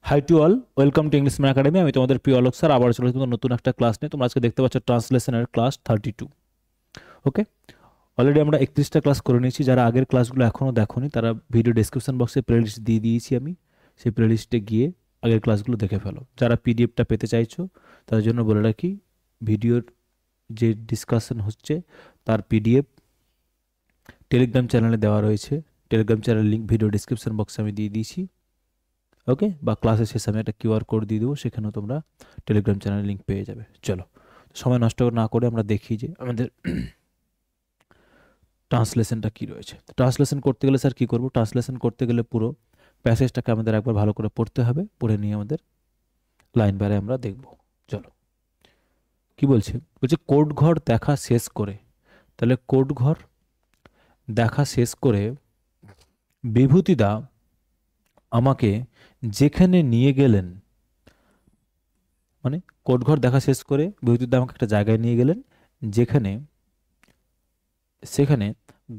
High to all, welcome to English man academy. আমি তোমাদের প্রিয় আলোক স্যার, আবার চলে তোমাদের নতুন একটা ক্লাস নিয়ে। তোমরা আজকে দেখতে পাচ্ছ ট্রান্সলেশনের ক্লাস 32। ওকে, অলরেডি আমরা 31টা ক্লাস করে নিয়েছি। যারা আগের ক্লাসগুলো এখনও দেখোনি তারা ভিডিও ডেসক্রিপশন বক্সে প্লেলিস্ট দিয়ে দিয়েছি আমি, সেই প্লেলিস্টে গিয়ে আগের ক্লাসগুলো দেখে ফেলো। যারা পিডিএফটা পেতে চাইছো তাদের জন্য বলে রাখি, ভিডিওর যে ডিসকাশন হচ্ছে তার পিডিএফ টেলিগ্রাম চ্যানেলে দেওয়া রয়েছে। Telegram channel link video description বক্সে আমি দিয়ে দিয়েছি। ওকে, বা ক্লাসের শেষে আমি একটা কিউআর কোড দিয়ে দেবো, সেখানেও তোমরা টেলিগ্রাম চ্যানেলের লিঙ্ক পেয়ে যাবে। চলো, সময় নষ্ট না করে আমরা দেখি যে আমাদের ট্রান্সলেশনটা কী রয়েছে। ট্রান্সলেশন করতে গেলে স্যার কী করবো? ট্রান্সলেশন করতে গেলে পুরো প্যাসেজটাকে আমাদের একবার ভালো করে পড়তে হবে, পড়ে নিয়ে আমাদের লাইন বাই লাইন আমরা দেখব। চলো, কি বলছে? বলছে কোড ঘর দেখা শেষ করে। তাহলে কোড ঘর দেখা শেষ করে বিভূতিদা আমাকে যেখানে নিয়ে গেলেন, মানে কোটঘর দেখা শেষ করে বিভূতিদা আমাকে একটা জায়গায় নিয়ে গেলেন সেখানে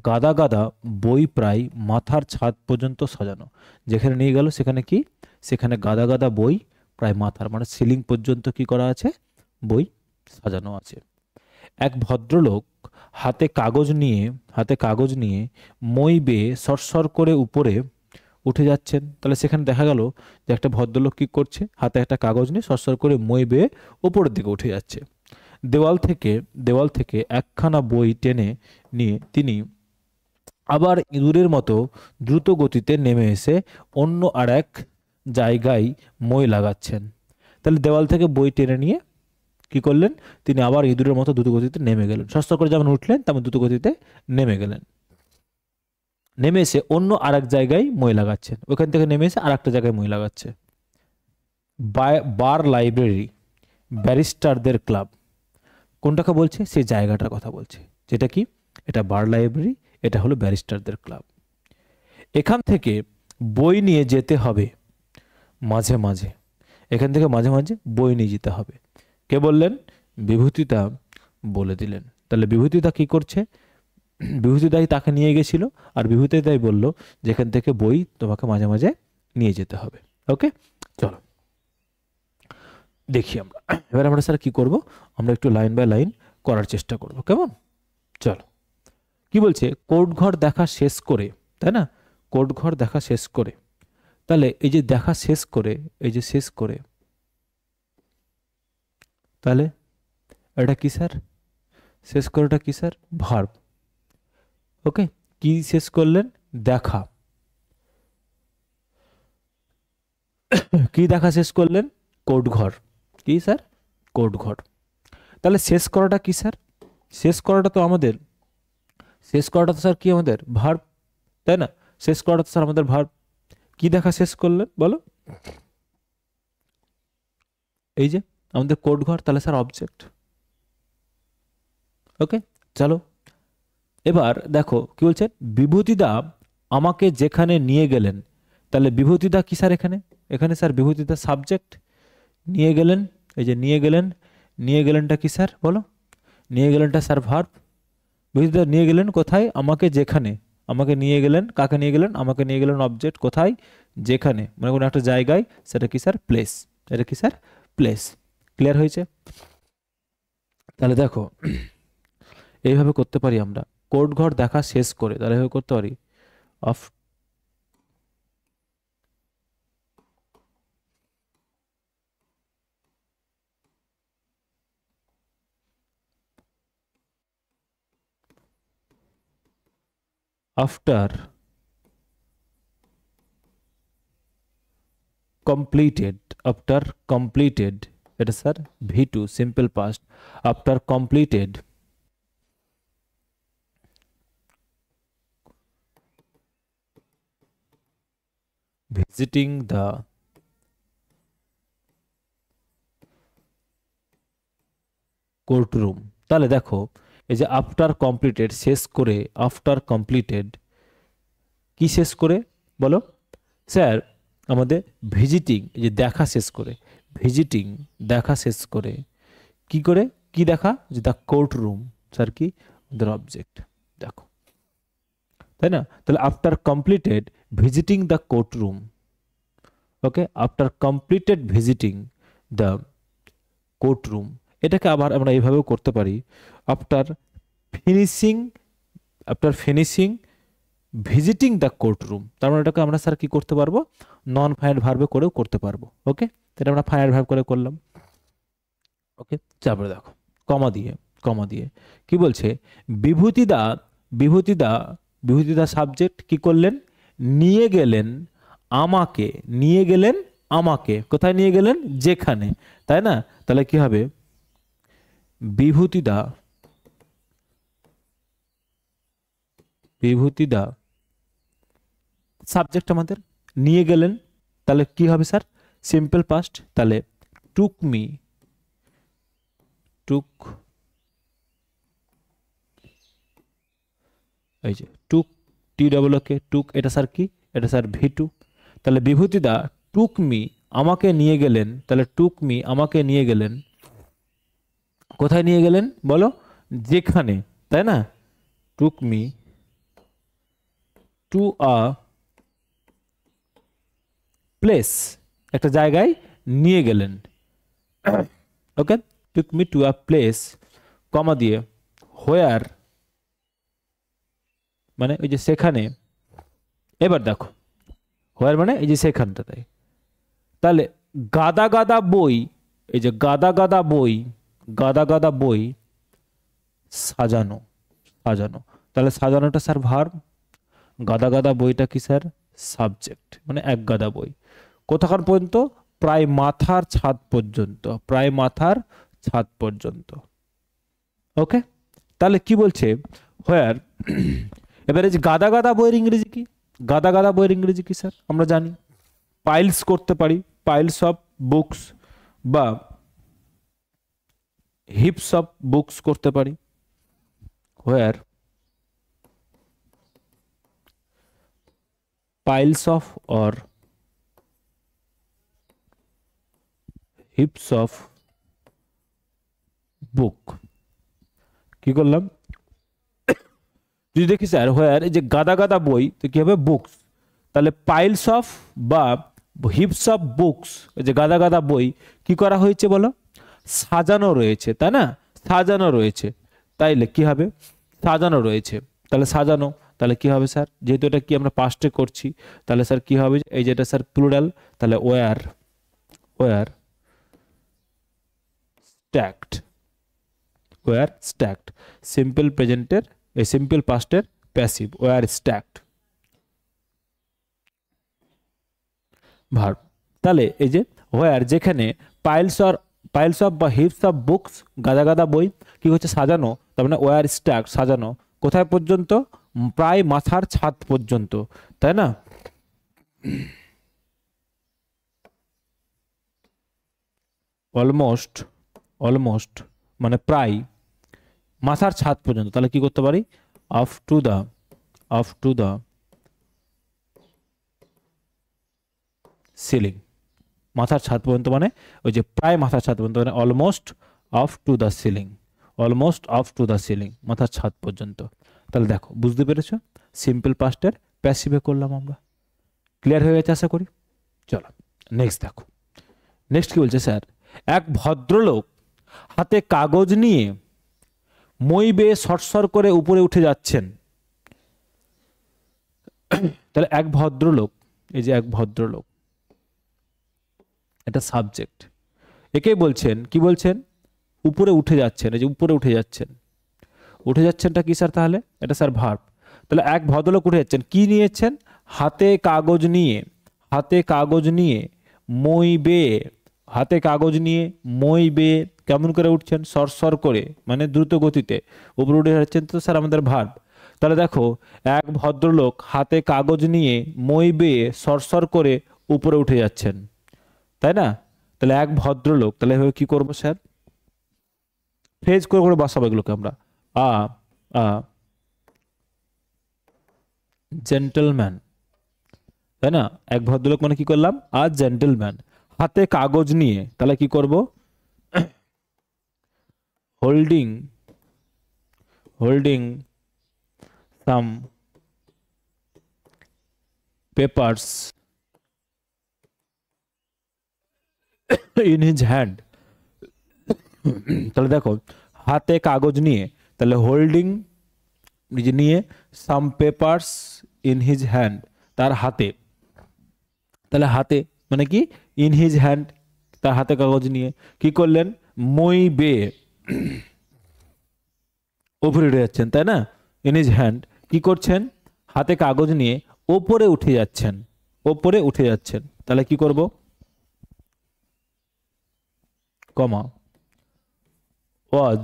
গাদা গাদা বই প্রায় মাথার ছাদ পর্যন্ত সাজানো। যেখানে নিয়ে গেল সেখানে কি? সেখানে গাদা গাদা বই প্রায় মাথার মানে সিলিং পর্যন্ত কি করা আছে? বই সাজানো আছে। এক ভদ্রলোক হাতে কাগজ নিয়ে মই বেয়ে সরসর করে উপরে উঠে যাচ্ছেন। তাহলে সেখানে দেখা গেল যে একটা ভদ্রলোক কি করছে? হাতে একটা কাগজ নিয়ে সরসর করে মই বেয়ে উপরের দিকে উঠে যাচ্ছে। দেওয়াল থেকে একখানা বই টেনে নিয়ে তিনি আবার ইঁদুরের মতো দ্রুত গতিতে নেমে এসে অন্য আর এক জায়গায় মই লাগাচ্ছেন। তাহলে দেওয়াল থেকে বই টেনে নিয়ে কি করলেন? তিনি আবার ইঁদুরের মতো দ্রুত গতিতে নেমে গেলেন। সরসর করে যেমন উঠলেন তেমন দ্রুত গতিতে নেমে গেলেন। নেমে এসে অন্য আর এক জায়গায় মই লাগাচ্ছেন। ওখান থেকে নেমে এসে আর একটা জায়গায় মই লাগাচ্ছে। বার, লাইব্রেরি, ব্যারিস্টারদের ক্লাব, কোনটাকে বলছে? সেই জায়গাটার কথা বলছে। যেটা কি? এটা বার লাইব্রেরি, এটা হলো ব্যারিস্টারদের ক্লাব। এখান থেকে বই নিয়ে যেতে হবে মাঝে মাঝে, এখান থেকে মাঝে মাঝে বই নিয়ে যেতে হবে। কে বললেন? বিভূতিদা বলে দিলেন। তাহলে বিভূতিদা কি করছে? বিভূতিদাই তাকে নিয়ে গেছিল, আর বিভূতিদাই বলল যেখান থেকে বই তোমাকে মাঝে মাঝে নিয়ে যেতে হবে। ওকে, চলো দেখি আমরা এবার আমরা স্যার কি করব? আমরা একটু লাইন বাই লাইন করার চেষ্টা করব, কেমন? চলো, কি বলছে? কোর্টঘর দেখা শেষ করে, তাই না? কোর্টঘর দেখা শেষ করে। তাহলে এই যে দেখা শেষ করে, এই যে শেষ করে, তাহলে এটা কি স্যার? শেষ করেটা কি স্যার? ভার্ব। ওকে, কি শেষ করলেন? দেখা। কি দেখা শেষ করলেন? কোর্টঘর। কি স্যার? কোর্টঘর। তাহলে শেষ করাটা কি স্যার? শেষ করাটা তো আমাদের, শেষ করাটা তো স্যার কি আমাদের? ভার্ব, তাই না? শেষ করাটা তো স্যার আমাদের ভার্ব। কি দেখা শেষ করলেন বলো? এই যে আমাদের কোর্টঘর, তাহলে স্যার অবজেক্ট। ওকে, চলো এবার দেখো কি বলছেন? বিভূতিদা আমাকে যেখানে নিয়ে গেলেন। তাহলে বিভূতিদা কি স্যার? এখানে এখানে স্যার বিভূতিদা সাবজেক্ট। নিয়ে গেলেন, এই যে নিয়ে গেলেন, নিয়ে গেলেনটা কি স্যার বলো? নিয়ে গেলেনটা স্যার ভার্ব। বিভূতিদা নিয়ে গেলেন কোথায়? আমাকে যেখানে। আমাকে নিয়ে গেলেন, কাকে নিয়ে গেলেন? আমাকে নিয়ে গেলেন অবজেক্ট। কোথায়? যেখানে, মানে কোনো একটা জায়গায়। সেটা কি স্যার? প্লেস। এটা কি স্যার? প্লেস। ক্লিয়ার হয়েছে? তাহলে দেখো এইভাবে করতে পারি আমরা। কোর্টঘর দেখা শেষ করে, তাহলে এইভাবে করতে পারি। Of after completed, after completed, এটা sir V2 simple past, after completed visiting the courtroom। তাহলে দেখো এই যে আফটার কমপ্লিটেড, শেষ করে, আফটার কমপ্লিটেড কি শেষ করে বলো? স্যার আমাদের ভিজিটিং, এই যে দেখা শেষ করে, ভিজিটিং দেখা শেষ করে, কি করে? কি দেখা? যে দ্য কোর্ট রুম। স্যার কি? আমাদের অবজেক্ট। দেখো, তাই না? তাহলে after completed visiting the court room. Okay, after completed visiting the court room, এটাকে আবার আমরা এইভাবেও করতে পারি, after finishing after finishing visiting the court room. তার মানে এটাকে আমরা স্যার কি করতে পারবো, নন ফাইনাইট ভার্বে করেও করতে পারবো। ওকে, এটা আমরা ফাইনাইট ভার্ব করে করলাম। ওকে, তারপরে দেখো কমা দিয়ে কি বলছে, বিভূতিদা বিভূতিদা বিভূতিদা সাবজেক্ট কি করলেন, নিয়ে গেলেন আমাকে, কোথায় নিয়ে গেলেন, যেখানে, তাই না? তাহলে কি হবে, বিভূতিদা সাবজেক্ট আমাদের, নিয়ে গেলেন, তাহলে কি হবে স্যার, সিম্পল পাস্ট, তাহলে টুক এই যে টুক, টি টুক, এটা স্যার কি, এটা স্যার ভি2। তাহলে বিভূতিদা টুক মি, আমাকে নিয়ে গেলেন, তাহলে টুক মি আমাকে নিয়ে গেলেন, কোথায় নিয়ে গেলেন বলো, যেখানে, তাই না? Took me to a place, একটা জায়গায় নিয়ে গেলেন। Okay, took me to a place, comma দিয়ে, হোয়ার মানে ওই যে সেখানে, এবার দেখো হোয়ার মানে এই যে সেখানটাতে, তাহলে গাদা গাদা বই, এই যে গাদা গাদা বই সাজানো, তাহলে সাজানোটা স্যার ভার্ব, গাদা গাদা বইটা কি স্যার, সাবজেক্ট, মানে এক গাদা বই, কোথাকার পর্যন্ত, প্রায় মাথার ছাদ পর্যন্ত। ওকে, তাহলে কি বলছে, হোয়ার এবারে যে গাদা গাদা বইয়ের ইংরেজি কি স্যার, আমরা জানি পাইলস করতে পারি, পাইলস অফ বুকস, বা হিপস অফ বুকস করতে পারি। Where piles of or heaps of book, কি করলাম, যদি দেখি স্যার হোয়ার এই যে গাদা গাদা বই, তো কি হবে, বুকস, তাহলে পাইলস অফ বা হিপস অফ বুকস, এই যে গাদা গাদা বই কি করা হয়েছে বলো, সাজানো রয়েছে, তাই না? সাজানো রয়েছে, তাইলে কি হবে, সাজানো রয়েছে, তাহলে সাজানো, তাহলে কি হবে স্যার, যেহেতু এটা কি আমরা পাস্টে করছি, তাহলে স্যার কি হবে, এই যেটা স্যার প্লুরাল, তাহলে ওয়ার স্ট্যাকড, সিম্পল প্রেজেন্টের, এই সিম্পল পাস্টের প্যাসিভ, ওয়ার স্ট্যাকড ভার্ব। তাহলে এই যে হোয়ার, যেখানে পাইলস অফ বা হিপস অফ বুকস, গাদা গাদা বই কি হচ্ছে, সাজানো, তার মানে ওয়ার স্ট্যাক, সাজানো কোথায় পর্যন্ত, প্রায় মাথার ছাদ পর্যন্ত, তাই না? অলমোস্ট মানে প্রায় মাথার ছাদ পর্যন্ত, তাহলে কি করতে পারি, আপ টু দা সিলিং, মাথার ছাদ পর্যন্ত মানে ওই যে প্রায় মাথার ছাদ পর্যন্ত, মানে almost up to the ceiling, মাথার ছাদ পর্যন্ত। তাহলে দেখো বুঝতে পেরেছো, সিম্পল পাস্টের প্যাসিভে করলাম আমরা, ক্লিয়ার হয়ে গেছে আশা করি। চলো নেক্সট দেখো, নেক্সট কি বলছে স্যার, এক ভদ্রলোক হাতে কাগজ নিয়ে মই বেয়ে সরসর করে উপরে উঠে যাচ্ছেন। তাহলে এক ভদ্রলোক, এই যে এক ভদ্রলোক, এটা সাবজেক্ট, একেই বলছেন, কি বলছেন, উপরে উঠে যাচ্ছেন, এই যে উপরে উঠে যাচ্ছেনটা কি স্যার, তাহলে এটা স্যার ভার্ব। তাহলে এক ভদ্রলোক উঠে যাচ্ছেন, কি নিয়েছেন, হাতে কাগজ নিয়ে মই বেয়ে, কেমন করে উঠছেন, সরসর করে, মানে দ্রুত গতিতে উপরে উঠে যাচ্ছেন, তো স্যার আমাদের ভার্ব। তাহলে দেখো এক ভদ্রলোক হাতে কাগজ নিয়ে মই বেয়ে সরসর করে উপরে উঠে যাচ্ছেন, তাই না? তাহলে এক ভদ্রলোক, তাহলে এভাবে কি করবো স্যার, ফ্রেজ করে বসাবো এগুলোকে আমরা, আ জেন্টলম্যান, তাই না? এক ভদ্রলোক মানে কি করলাম, আ জেন্টলম্যান, হাতে কাগজ নিয়ে, তাহলে কি করব, holding some papers in his hand, তাহলে দেখো হাতে কাগজ নিয়ে, তাহলে হোল্ডিং নিয়ে সাম পেপারস ইন হিজ হ্যান্ড, তার হাতে, তাহলে হাতে মানে কি ইন হিজ হ্যান্ড, তার হাতে কাগজ নিয়ে কি করলেন, মই বে, ওপরে উঠে যাচ্ছেন, তাই না, ইন হিজ হ্যান্ড কি করছেন, হাতে কাগজ নিয়ে ওপরে উঠে যাচ্ছেন, ওপরে উঠে যাচ্ছেন, তাহলে কি করব, কমা ওয়াজ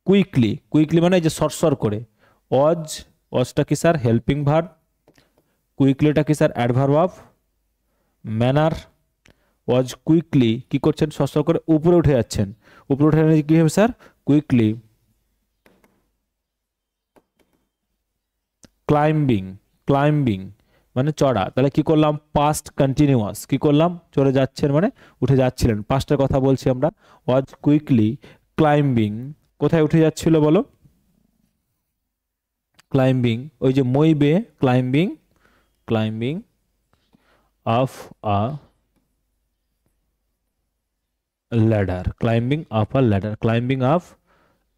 কুইকলি, কুইকলি মানে এই যে সরসর করে, ওয়াজ, ওয়াজটা কি স্যার হেল্পিং ভার্ব, কুইকলিটা কি sir adverb of manner, was quickly কি করছেন, সরসর করে উপরে উঠে যাচ্ছেন, উপরে উঠে গেলে কি হবে স্যার, কুইকলি ক্লাইম্বিং, ক্লাইম্বিং মানে চড়া, তাহলে কি করলাম পাস্ট কন্টিনিউয়াস, কি করলাম চড়ে যাচ্ছেন মানে উঠে যাচ্ছিলেন, পাস্টের কথা বলছি আমরা, ওয়াজ কুইকলি ক্লাইম্বিং, কোথায় উঠে যাচ্ছিল বলো, ক্লাইম্বিং, ওই যে মই বে, climbing, climbing of a ladder, climbing of a ladder, climbing of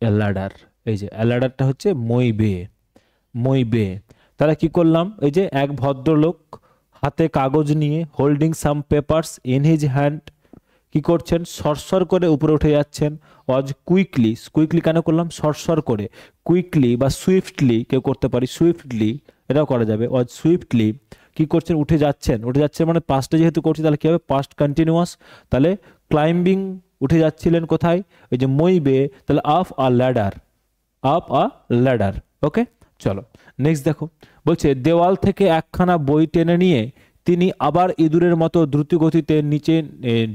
A ladder, এই যে ল্যাডারটা হচ্ছে মই বে, মই বে, তাহলে কি করলাম, এই যে এক ভদ্রলোক হাতে কাগজ নিয়ে holding some papers in his hand কি করছেন, সরসর করে উপরে উঠে যাচ্ছেন, ওয়াজ কুইকলি, কুইকলি কেন করলাম, সরসর করে, কুইকলি বা সুইফটলি কেউ করতে পারি, সুইফটলি এটাও করা যাবে, ওয়াজ সুইফটলি কি করছেন, উঠে যাচ্ছেন, উঠে যাচ্ছেন মানে পাস্টে যেহেতু করছি তাহলে কি হবে পাস্ট কন্টিনিউয়াস, তাহলে ক্লাইম্বিং উঠে যাচ্ছিলেন কোথায়, এই যে মই বে, তাহলে up a ladder, up a ladder, okay. চলো নেক্সট দেখো, বলছে দেওয়াল থেকে একখানা বই টেনে নিয়ে তিনি আবার ইঁদুরের মতো দ্রুত গতিতে নিচে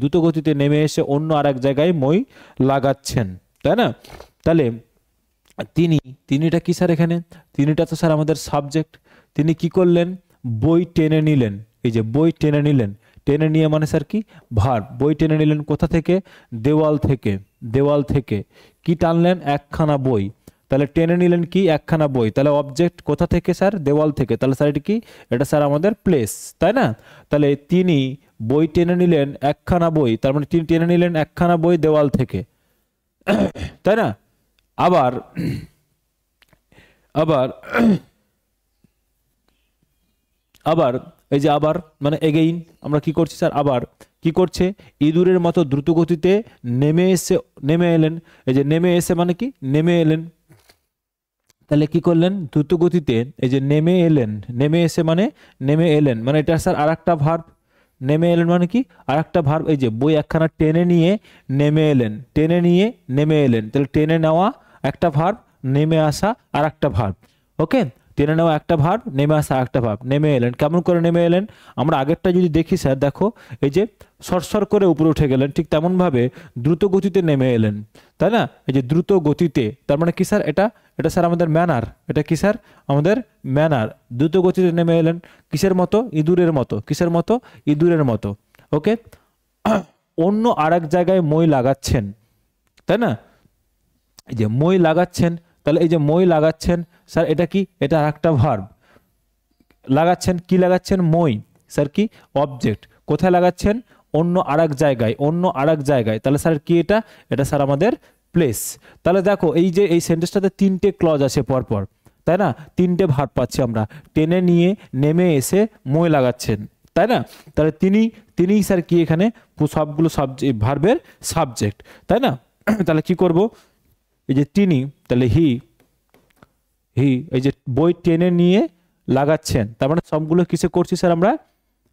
দ্রুত গতিতে নেমে এসে অন্য আর এক জায়গায় মই লাগাচ্ছেন, তাই না, তাহলে তিনি, তিনিটা কি স্যার এখানে, তিনিটা তো স্যার আমাদের সাবজেক্ট, তিনি কি করলেন, বই টেনে নিলেন, এই যে বই টেনে নিলেন, টেনে নিয়ে মানে স্যার কি ভার্ব, বই টেনে নিলেন কোথা থেকে, দেওয়াল থেকে, দেওয়াল থেকে কি টানলেন, একখানা বই, তাহলে টেনে নিলেন কি একখানা বই, তাহলে অবজেক্ট কোথা থেকে স্যার, দেওয়াল থেকে, তাহলে স্যার এটা কি, এটা স্যার আমাদের প্লেস, তাই না, তাহলে তিনি বই টেনে নিলেন একখানা বই, তার মানে তিনি টেনে নিলেন একখানা বই দেওয়াল থেকে, তাই না, আবার আবার আবার এই যে আবার মানে এগেইন আমরা কি করছি স্যার, আবার কি করছে, ইঁদুরের মতো দ্রুত গতিতে নেমে এসে, নেমে এলেন, এই যে নেমে এসে মানে কি নেমে এলেন, তাহলে কি করলেন দ্রুত গতিতে, এই যে নেমে এলেন, নেমে এসে মানে নেমে এলেন, মানে এটা স্যার আর একটা ভার্ব, নেমে এলেন মানে কি আর একটা ভার্ব, এই যে বই একখানা টেনে নিয়ে নেমে এলেন, টেনে নিয়ে নেমে এলেন, তাহলে টেনে নেওয়া একটা ভার্ব, নেমে আসা আর একটা ভার্ব, ওকে, টেনে নেওয়া একটা ভার্ব, নেমে আসা একটা ভার্ব, নেমে এলেন, কেমন করে নেমে এলেন, আমরা আগেরটা যদি দেখি স্যার দেখো, এই যে সরসর করে উপরে উঠে গেলেন, ঠিক তেমন ভাবে দ্রুত গতিতে নেমে এলেন, তাই না, এই যে দ্রুত গতিতে, তার মানে কি স্যার এটা, এটা স্যার আমাদের ম্যানার, এটা কি স্যার আমাদের ম্যানার, দ্রুত গতিতে নেমে এলেন, কিসের মতো, ইঁদুরের মতো, কিসের মতো, ইঁদুরের মতো, ওকে, অন্য আর এক জায়গায় মই লাগাচ্ছেন, তাই না, এই যে মই লাগাচ্ছেন, তাহলে এই যে মই লাগাচ্ছেন স্যার এটা কি, এটা আর একটা ভার্ব, লাগাচ্ছেন কি লাগাচ্ছেন, মই, স্যার কি অবজেক্ট, কোথায় লাগাচ্ছেন, অন্য আর এক জায়গায়, অন্য আর এক জায়গায়, তাহলে স্যার কি এটা, এটা স্যার আমাদের প্লেস, তাহলে দেখো এই যে এই সেন্টেন্সটাতে তিনটে ক্লজ আছে পরপর, তাই না, তিনটে ভার্ব পাচ্ছি আমরা, টেনে নিয়ে নেমে এসে মই লাগাচ্ছেন, তাই না, তাহলে তিনি, তিনিই স্যার কি এখানে সবগুলো সাবজেক্ট ভার্বের সাবজেক্ট, তাই না, তাহলে কি করব, এই যে তিনি, তাহলে হি, হি এই যে বই টেনে নিয়ে লাগাচ্ছেন, তার মানে সবগুলো কিসে করছি স্যার আমরা,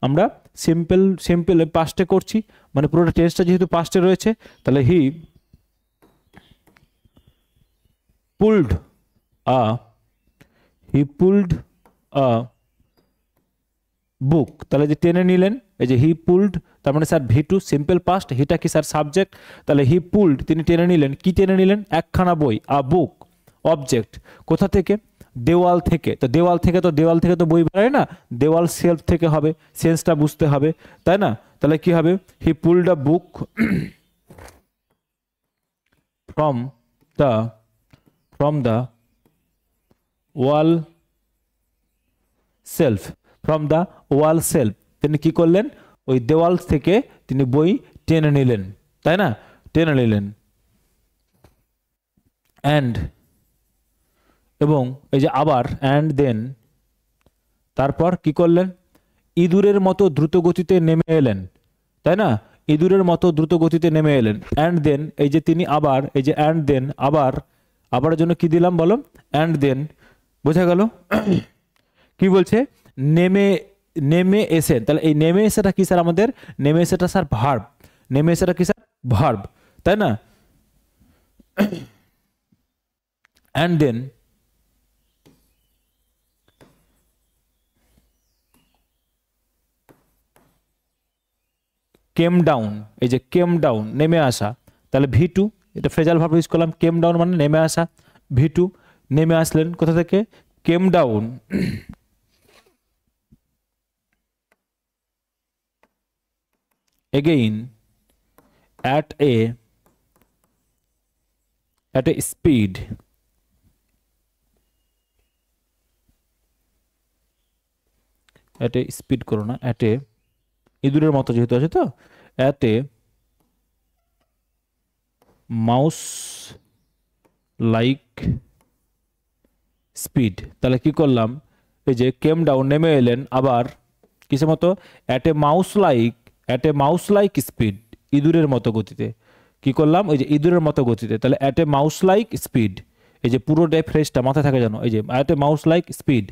আমরা সিম্পল সিম্পল পাস্টে করছি, মানে পুরোটা টেন্সটা যেহেতু পাস্টে রয়েছে, তাহলে হি pulled a, he pulled a বুক, তাহলে যে টেনে নিলেন, এই যে হি পুলড, তার মানে sir V two simple past, হিটা কি স্যার সাবজেক্ট, তাহলে হি পুলড তিনি টেনে নিলেন, কি টেনে নিলেন, একখানা বই, আ বুক অবজেক্ট, কোথা থেকে, দেওয়াল থেকে, তো দেওয়াল থেকে তো, দেওয়াল থেকে তো বই বেরোয় না, দেওয়াল সেলফ থেকে হবে, সেন্সটা বুঝতে হবে, তাই না, তাহলে কি হবে, he pulled a book from the, from the wall shelf, from the wall shelf, তিনি কি করলেন ওই দেওয়াল থেকে তিনি বই টেনে নিলেন, তাই না, টেনে নিলেন। অ্যান্ড, এবং এই যে আবার অ্যান্ড দেন, তারপর কি করলেন, ইঁদুরের মতো দ্রুত গতিতে নেমে এলেন, তাই না, ইঁদুরের মতো দ্রুত গতিতে নেমে এলেন। অ্যান্ড দেন, এই যে তিনি আবার, এই যে অ্যান্ড দেন, আবার, আবার জন্য কি দিলাম বলো, অ্যান্ড দেন, বোঝা গেল? কি বলছে, নেমে নেমে এসেন, তাহলে এই নেমে এসেটা কি স্যার, আমাদের নেমে এসেটা স্যার ভার্ব, নেমে এসেটা কি স্যার ভার্ব, তাই না। অ্যান্ড দেন কেম ডাউন, এই যে কেম ডাউন নেমে আসা, তাহলে ভি2, এটা ফ্রেজাল ভার্ব ইউজ করলাম, কেম ডাউন মানে নেমে আসা, ভি2 নেমে আসলেন কোথা থেকে, came down again at a speed, at a speed করো না, at a, ইঁদুরের মতো যেহেতু আছে তো, at a mouse like speed, তাহলে কি করলাম, এই যে কেম ডাউন নেমে এলেন, আবার কিসের মতো, at a mouse like speed, ইঁদুরের মতো গতিতে, কি করলাম, ওই যে ইঁদুরের মতো গতিতে, তাহলে at a mouse like speed, এই যে পুরোটাই ফ্রেশটা মাথায় থাকে জানো, এই যে at a mouse like speed,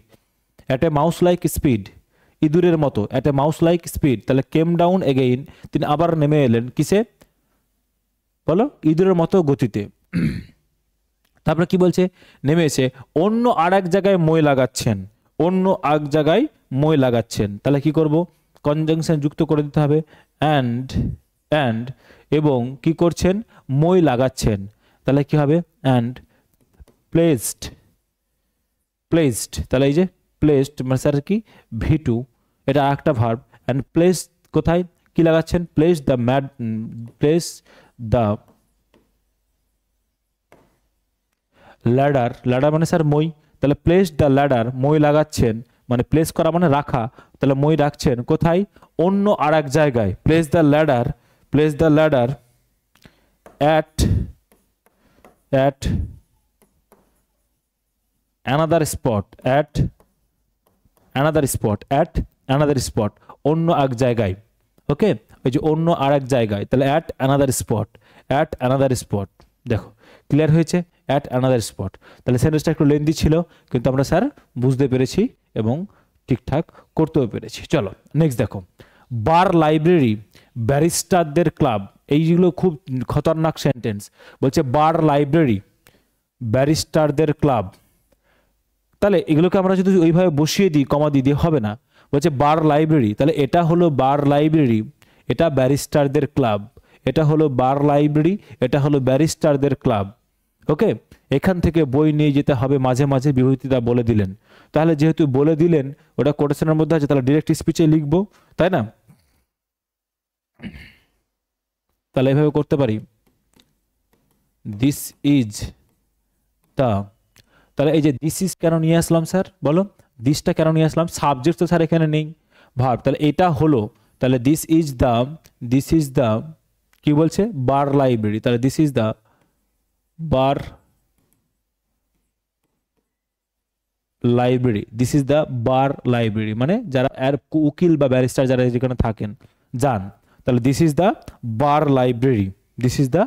at a mouse like speed, ইঁদুরের মতো, at a mouse like speed, তাহলে কেম ডাউন এগেইন, তিনি আবার নেমে এলেন কিসে বলো, ইঁদুরের মতো গতিতে। তারপরে কি বলছে, নেমে এসে অন্য আর এক জায়গায় মই লাগাচ্ছেন, অন্য এক জায়গায় মই লাগাচ্ছেন, তাহলে কি করব, কনজাংশন যুক্ত করে দিতে হবে, অ্যান্ড, অ্যান্ড, এবং কি করছেন, মই লাগাচ্ছেন, তাহলে কি হবে, অ্যান্ড প্লেসড, প্লেসড, তাহলে এই যে প্লেসড মানে স্যার কি, ভি2, এটা আরেকটা ভার্ব, অ্যান্ড প্লেস কোথায় কি লাগাচ্ছেন, place the mad, place the ladder, ladder মানে স্যার মই, তাহলে প্লেস দ্য ল্যাডার, মই লাগাচ্ছেন, মানে প্লেস করা মানে রাখা, তাহলে মই রাখছেন কোথায়, অন্য আর এক জায়গায়, place the ladder, place the ladder at another spot, at another spot, at another spot, অন্য এক জায়গায়, ওকে, ওই যে অন্য আর এক জায়গায়, তাহলে at another spot, at another spot, দেখো ক্লিয়ার হয়েছে, অ্যাট অ্যানাদার স্পট, তাহলে সেন্টেন্সটা একটু লেন্দি ছিল, কিন্তু আমরা স্যার বুঝতে পেরেছি এবং ঠিকঠাক করতেও পেরেছি। চলো নেক্সট দেখো, বার লাইব্রেরি, ব্যারিস্টারদের ক্লাব, এইগুলো খুব খতরনাক সেন্টেন্স, বলছে বার লাইব্রেরি, ব্যারিস্টারদের ক্লাব, তাহলে এগুলোকে আমরা যদি ওইভাবে বসিয়ে দিই, কমা দিয়ে হবে না, বলছে বার লাইব্রেরি, তাহলে এটা হলো বার লাইব্রেরি, এটা ব্যারিস্টারদের ক্লাব, এটা হলো বার লাইব্রেরি, এটা হলো ব্যারিস্টারদের ক্লাব, ওকে। এখান থেকে বই নিয়ে যেতে হবে মাঝে মাঝে, বিভূতিদা বলে দিলেন, তাহলে যেহেতু বলে দিলেন ওটা কোটেশনের মধ্যে আছে, তাহলে ডিরেক্ট স্পিচে লিখবো, তাই না, তাহলে এভাবে করতে পারি, দিস ইজ দ্য, তাহলে এই যে দিস ইজ কেন নিয়ে আসলাম স্যার বলো, দিসটা কেন নিয়ে আসলাম, সাবজেক্ট তো স্যার এখানে নেই, ভার্ব, তাহলে এটা হলো, তাহলে দিস ইজ দ্য কি বলছে, বার লাইব্রেরি, তাহলে this is the bar library, this is the bar library, মানে যারা উকিল বা ব্যারিস্টার যারা যেখানে থাকেন যান, তাহলে this is the bar library, this is the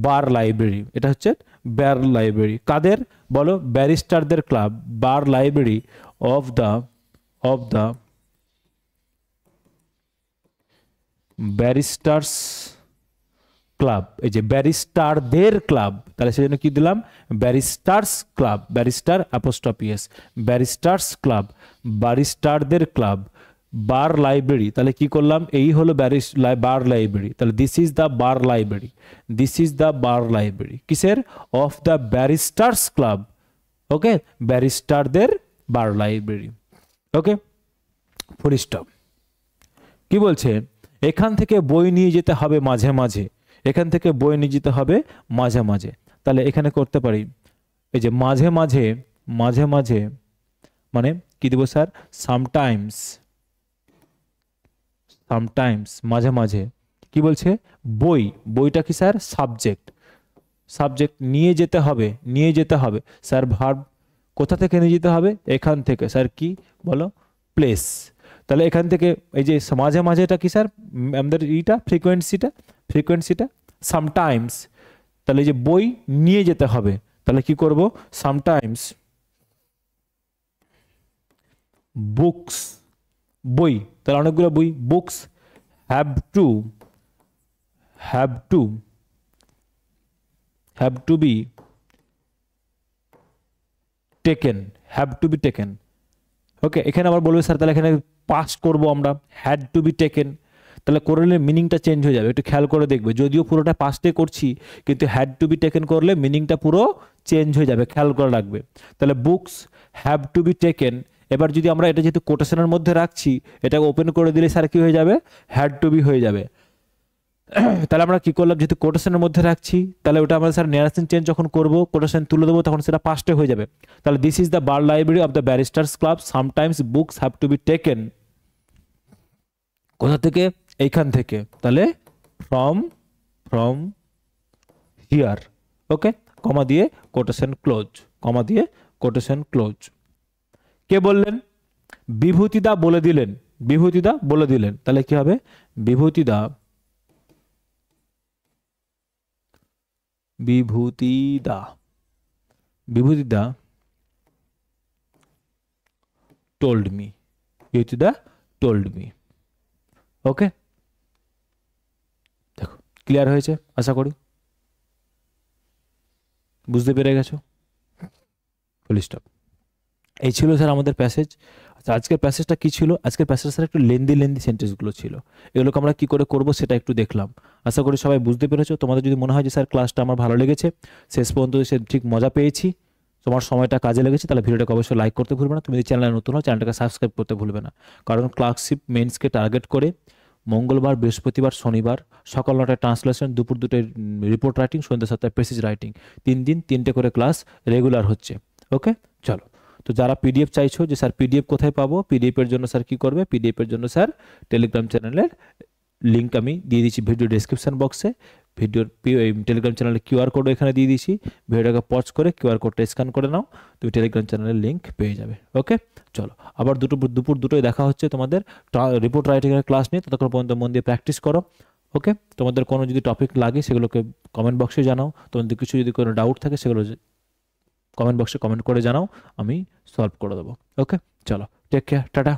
bar library, এটা হচ্ছে বার লাইব্রেরি, কাদের বলো, ব্যারিস্টারদের club, bar library of the barristers club, এই যে ব্যারিস্টারদের ক্লাব, তাহলে সেজন্য কি দিলাম, barristers club, barrister apostrophe S, barristers club, ব্যারিস্টারদের ক্লাব, বার লাইব্রেরি, তাহলে কি করলাম, এই হলো বার লাইব্রেরি, তাহলে this is the bar library, this is the bar library কিসের, of the barristers club, okay, ব্যারিস্টারদের bar library, okay, full stop. কি বলছে, এখান থেকে বই নিয়ে যেতে হবে মাঝে মাঝে, এখান থেকে বই নিয়ে যেতে হবে মাঝে মাঝে, তাহলে এখানে করতে পারি, এই যে মাঝে মাঝে, মাঝে মাঝে মানে কি দেবো স্যার, সামটাইমস, সামটাইমস মাঝে মাঝে। কি বলছে? বই, বইটা কি স্যার? সাবজেক্ট, সাবজেক্ট নিয়ে যেতে হবে, নিয়ে যেতে হবে স্যার ভার্ব কোথা থেকে নিয়ে যেতে হবে? এখান থেকে স্যার কি বলো? প্লেস। তাহলে এখান থেকে এই যে মাঝে মাঝেটা কি স্যার? আমাদের ইটা ফ্রিকোয়েন্সিটা, ফ্রিকোয়েন্সিটা সামটাইমস। তাহলে এই যে বই নিয়ে যেতে হবে, তাহলে কি করব? সামটাইমস বুকস, বই, তাহলে অনেকগুলো বই, books have to, have to, have to be taken, have to be taken. Okay, এখানে আবার বলবে স্যার তাহলে এখানে পাস করব আমরা, হ্যাড টু বি টেকেন, তাহলে করলে মিনিংটা চেঞ্জ হয়ে যাবে, একটু খেয়াল করে দেখবে, যদিও পুরোটা পাস্টে করছি কিন্তু হ্যাড টু বি টেকেন করলে মিনিংটা পুরো চেঞ্জ হয়ে যাবে, খেয়াল করে রাখবে। তাহলে books have to be taken, এবার যদি আমরা এটা যেহেতু কোটেশনের মধ্যে রাখছি, এটাকে ওপেন করে দিলে স্যার কি হয়ে যাবে? হ্যাড টু বি হয়ে যাবে। তাহলে আমরা কি করলাম? যেহেতু কোটেশনের মধ্যে রাখছি, তাহলে ওটা আমরা স্যার নেরেশন চেঞ্জ যখন করব, কোটেশন তুলে দেবো, তখন সেটা পাস্টে হয়ে যাবে। তাহলে this is the bar library of the barristers club, sometimes books have to be taken. কোথা থেকে? এইখান থেকে। তাহলে ফ্রম, ফ্রম হিয়ার। ওকে, কমা দিয়ে কোটেশন ক্লোজ, কমা দিয়ে কোটেশন ক্লোজ। কে বললেন? বিভূতিদা বলে দিলেন, বিভূতিদা বলে দিলেন। তাহলে কি হবে? বিভূতিদা, বিভূতিদা, বিভূতিদা টোল্ড মি, বিভূতিদা টোল্ড মি। ওকে, দেখো ক্লিয়ার হয়েছে আশা করি, বুঝতে পেরে গেছো? Full stop. এই ছিল স্যার আমাদের প্যাসেজ। আচ্ছা, আজকের প্যাসেজটা কি ছিল? আজকের প্যাসেজ স্যার একটু লেন্দি লেন্দি সেন্টেন্সগুলো ছিল, এগুলোকে আমরা কি করে করব সেটা একটু দেখলাম। আশা করি সবাই বুঝতে পেরেছো। তোমাদের যদি মনে হয় যে স্যার ক্লাসটা আমার ভালো লেগেছে, শেষ পর্যন্ত সে ঠিক মজা পেয়েছি, তোমার সময়টা কাজে লেগেছে, তাহলে ভিডিওটাকে অবশ্যই লাইক করতে ভুলবে না। তুমি যদি চ্যানেলে নতুন হও, চ্যানেলটাকে সাবস্ক্রাইব করতে ভুলবে না। কারণ ক্লার্কশিপ মেন্সকে টার্গেট করে মঙ্গলবার, বৃহস্পতিবার, শনিবার সকাল 9টায় ট্রান্সলেশন, দুপুর 2টায় রিপোর্ট রাইটিং, সন্ধ্যা 7টায় প্যাসেজ রাইটিং, 3 দিন 3টে করে ক্লাস রেগুলার হচ্ছে। ওকে, চলো। তো যারা পিডিএফ চাইছো যে স্যার পিডিএফ কোথায় পাবো, পিডিএফ এর জন্য স্যার কি করবে? পিডিএফ এর জন্য স্যার টেলিগ্রাম চ্যানেলের লিঙ্ক আমি দিয়ে দিচ্ছি ভিডিও ডেসক্রিপশন বক্সে, ভিডিওর টেলিগ্রাম চ্যানেলের কিউআর কোডও এখানে দিয়ে দিচ্ছি, ভিডিওটাকে পজ করে কিউআর কোডটা স্ক্যান করে নাও, তুমি টেলিগ্রাম চ্যানেলের লিঙ্ক পেয়ে যাবে। ওকে, চলো আবার দুপুর 2টোয় দেখা হচ্ছে তোমাদের রিপোর্ট রাইটিংয়ের ক্লাস নিয়ে। ততক্ষণ পর্যন্ত মন দিয়ে প্র্যাকটিস করো। ওকে, তোমাদের কোনো যদি টপিক লাগে সেগুলোকে কমেন্ট বক্সে জানাও, তোমাদের কিছু যদি কোনো ডাউট থাকে সেগুলো কমেন্ট বক্সে কমেন্ট করে জানাও, আমি সলভ করে দেবো। ওকে, চলো, টেক কেয়ার, টাটা।